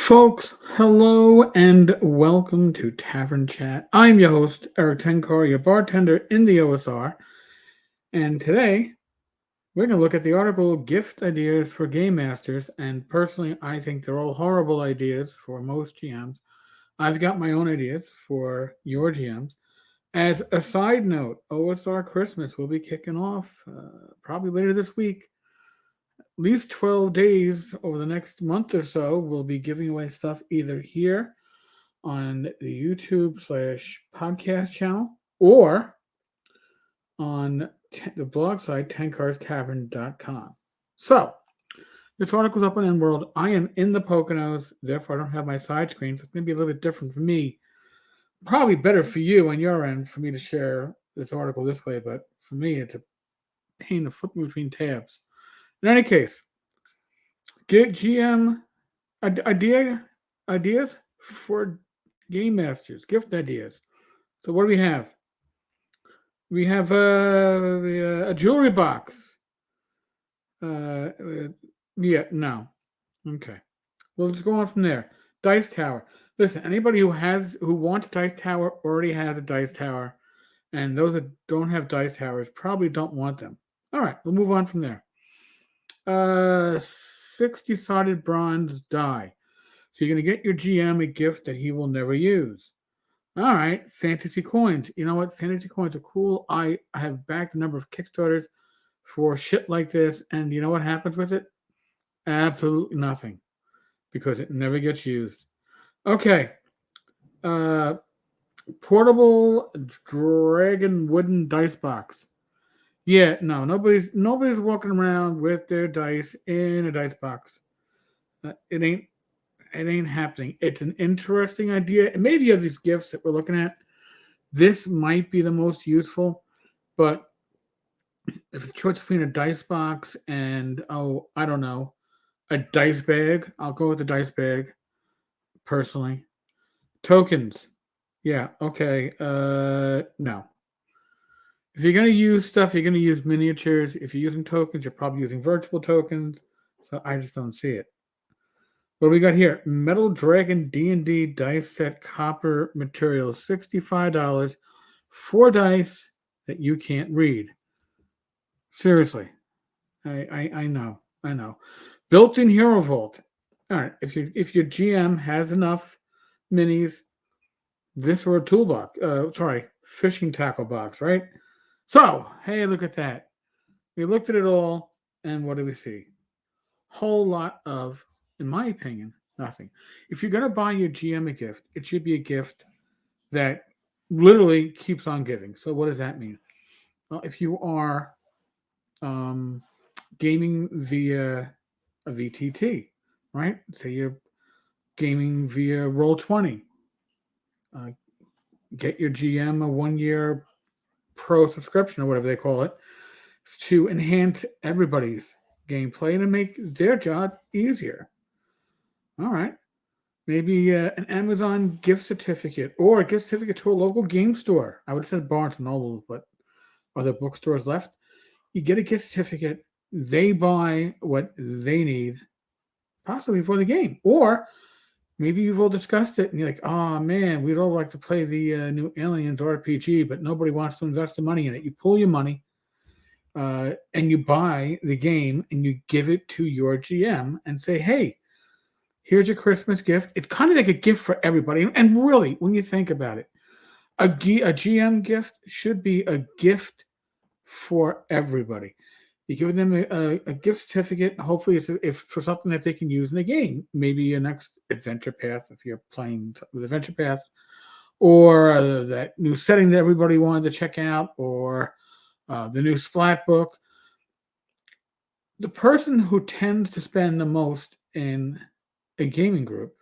Folks, hello and welcome to Tavern Chat. I'm your host, Eric Tenkar, your bartender in the OSR, and today we're going to look at the article Gift Ideas for Game Masters, and personally, I think they're all horrible ideas for most GMs. I've got my own ideas for your GMs. As a side note, OSR Christmas will be kicking off probably later this week. At least 12 days over the next month or so, we'll be giving away stuff either here on the YouTube / podcast channel or on the blog site, tenkarstavern.com. So, this article's up on ENWorld. I am in the Poconos, therefore I don't have my side screen, so it's going to be a little bit different for me. Probably better for you on your end for me to share this article this way, but for me, it's a pain to flip between tabs. In any case, get GM ideas for game masters, gift ideas. So what do we have? We have a jewelry box. Yeah, no. Okay. Well, let's go on from there. Dice tower. Listen, anybody who wants dice tower already has a dice tower, and those that don't have dice towers probably don't want them. All right, we'll move on from there. 60-sided bronze die. So you're going to get your GM a gift that he will never use. All right, fantasy coins. You know what? Fantasy coins are cool. I have backed a number of Kickstarters for shit like this, and you know what happens with it? Absolutely nothing, because it never gets used. Okay. Portable dragon wooden dice box. Yeah, no, nobody's walking around with their dice in a dice box. It ain't happening. It's an interesting idea. And maybe of these gifts that we're looking at, this might be the most useful. But if it's choice between a dice box and I don't know, a dice bag, I'll go with the dice bag personally. Tokens. Yeah, okay. No. If you're gonna use stuff, you're gonna use miniatures. If you're using tokens, you're probably using virtual tokens. So I just don't see it. What do we got here? Metal Dragon D&D dice set copper material, $65. 4 dice that you can't read. Seriously. I know. Built-in Hero Vault. All right. If your GM has enough minis, this or a toolbox. Fishing tackle box, right? So, hey, look at that. We looked at it all, and what do we see? Whole lot of, in my opinion, nothing. If you're going to buy your GM a gift, it should be a gift that literally keeps on giving. So what does that mean? Well, if you are gaming via a VTT, right? Say you're gaming via Roll20, get your GM a 1-year pro subscription or whatever they call it to enhance everybody's gameplay and to make their job easier. All right. Maybe an Amazon gift certificate or a gift certificate to a local game store. I would have said Barnes and Noble, but are there bookstores left? You get a gift certificate. They buy what they need, possibly for the game. Or maybe you've all discussed it and you're like, oh man, we'd all like to play the new Aliens RPG, but nobody wants to invest the money in it. You pull your money and you buy the game and you give it to your GM and say, hey, here's your Christmas gift. It's kind of like a gift for everybody. And really, when you think about it, a GM gift should be a gift for everybody. You give them a gift certificate. Hopefully, it's if for something that they can use in a game. Maybe a next adventure path if you're playing with Adventure Path, or that new setting that everybody wanted to check out, or the new Splat book. The person who tends to spend the most in a gaming group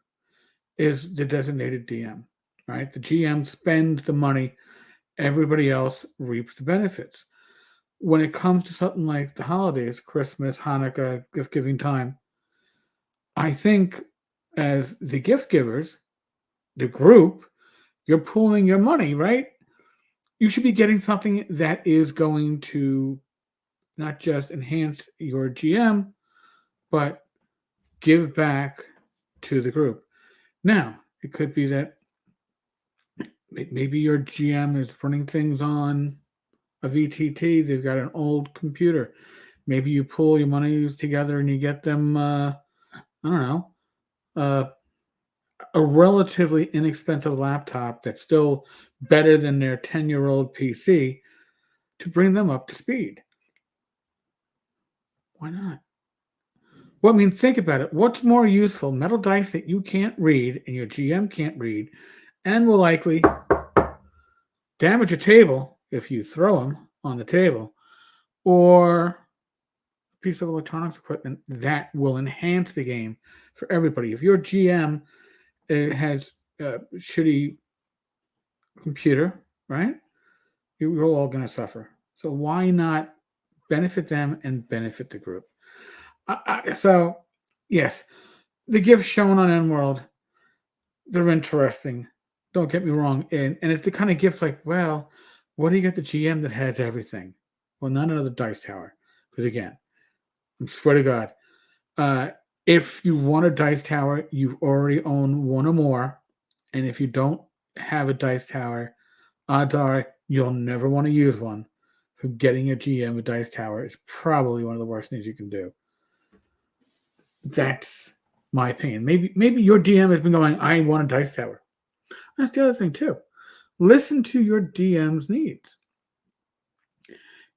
is the designated DM, right? The GM spends the money, everybody else reaps the benefits. When it comes to something like the holidays, Christmas, Hanukkah, gift giving time, I think as the gift givers, the group, you're pooling your money, right? You should be getting something that is going to not just enhance your GM, but give back to the group. Now, it could be that maybe your GM is running things on a VTT. They've got an old computer. Maybe you pull your monies together and you get them, I don't know, a relatively inexpensive laptop that's still better than their 10-year-old PC to bring them up to speed. Why not? Well, I mean, think about it. What's more useful? Metal dice that you can't read and your GM can't read and will likely damage a table if you throw them on the table, or a piece of electronics equipment that will enhance the game for everybody. If your GM has a shitty computer, right? You're all going to suffer. So why not benefit them and benefit the group? So, yes, the gifts shown on ENWorld, they're interesting. Don't get me wrong. And it's the kind of gift like, well, what do you get the GM that has everything? Well, not another dice tower. Because again, I swear to God, if you want a dice tower, you already own one or more. And if you don't have a dice tower, odds are you'll never want to use one. So getting a GM a dice tower is probably one of the worst things you can do. That's my opinion. Maybe your DM has been going, I want a dice tower. That's the other thing too. Listen to your DM's needs.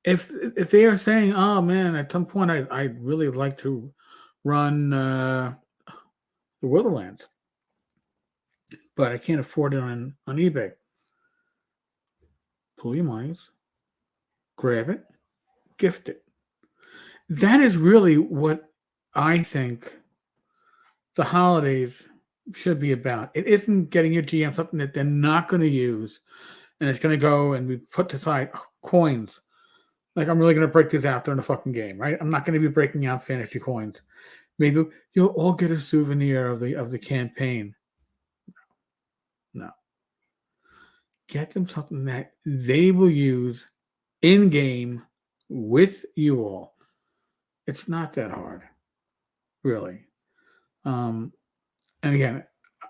If they are saying, oh man, at some point I'd really like to run the Wilderlands, but I can't afford it on eBay. Pull your monies, grab it, gift it. That is really what I think the holidays should be about. It isn't getting your GM something that they're not going to use and it's going to go and be put aside. Coins. Like, I'm really going to break this out during the fucking game, right? I'm not going to be breaking out fantasy coins. Maybe you'll all get a souvenir of the campaign. No. Get them something that they will use in game with you all. It's not that hard, really. And again,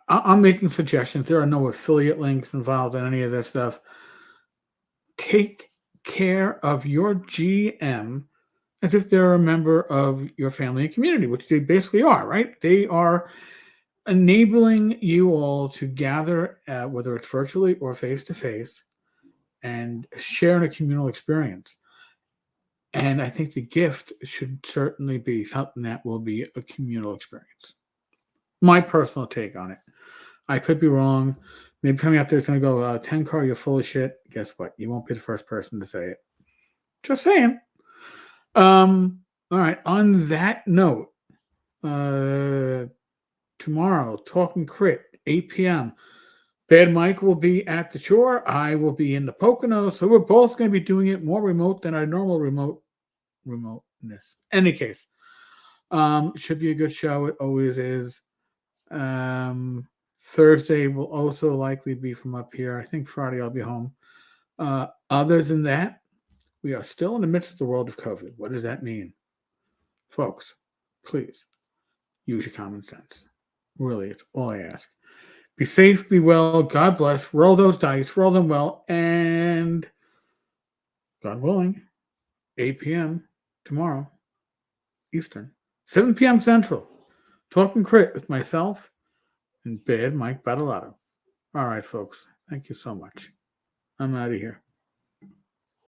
I'm making suggestions. There are no affiliate links involved in any of this stuff. Take care of your GM as if they're a member of your family and community, which they basically are, right? They are enabling you all to gather, whether it's virtually or face-to-face, and share in a communal experience. And I think the gift should certainly be something that will be a communal experience. My personal take on it. I could be wrong. Maybe coming out there is going to go, Tenkar, you're full of shit. Guess what? You won't be the first person to say it. Just saying. All right. On that note, tomorrow, Talking Crit, 8 p.m. Bad Mike will be at the shore. I will be in the Poconos. So we're both going to be doing it more remote than our normal remoteness. Any case, should be a good show. It always is. Thursday will also likely be from up here. I think Friday I'll be home. Other than that, we are still in the midst of the world of COVID. What does that mean? Folks, please use your common sense. Really, it's all I ask. Be safe, be well, God bless, roll those dice, roll them well, and God willing, 8 p.m. tomorrow, Eastern, 7 p.m. Central, Talking Crit with myself and Bad Mike Battleato. All right, folks, thank you so much. I'm out of here.